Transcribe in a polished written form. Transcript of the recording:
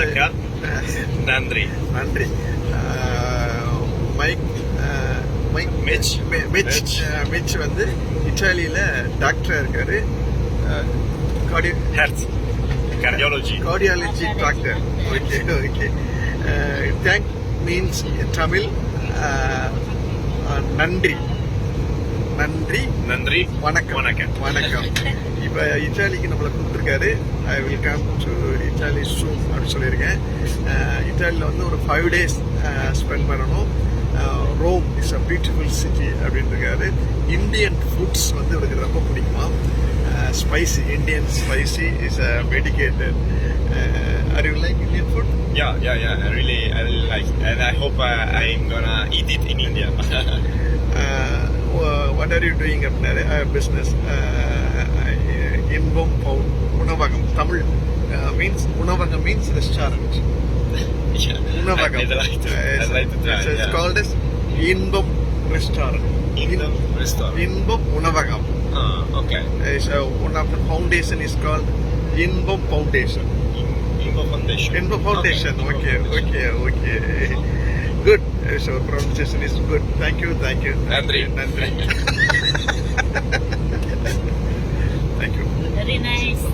வணக்கம். நன்றி. நன்றி. மைக் மிச் வந்து இட்டாலியில டாக்டரா இருக்காரு. Cardiology doctor. Okay. Thank means Tamil நன்றி. வணக்கம். இப்ப இட்டாலிக்கு நம்மளை கூப்பிட்டுருக்காரு. I will come to Italy soon அப்படின்னு சொல்லியிருக்கேன். இட்டாலியில் வந்து ஒரு 5 days ஸ்பெண்ட் பண்ணணும். Rome is a beautiful city அப்படின்னு இருக்காரு. இந்தியன் ஃபுட்ஸ் வந்து இவருக்கு ரொம்ப பிடிக்குமா. Spicy, Indian spicy is medicated. Are you like Indian food? Yeah. I really like, and I hope I'm gonna eat it in India. What are you doing up there? Business. இன்பம் உணவகம். Tamil means உணவகம் means restaurant. உணவகம். I'd like to try. It's called as இன்பம் restaurant. இன்பம் உணவகம். Okay. So one of the foundation is called Inbom Foundation. Inbom Foundation. Okay. Good. So pronunciation is good. Thank you. Nandri. Thank you. Very nice.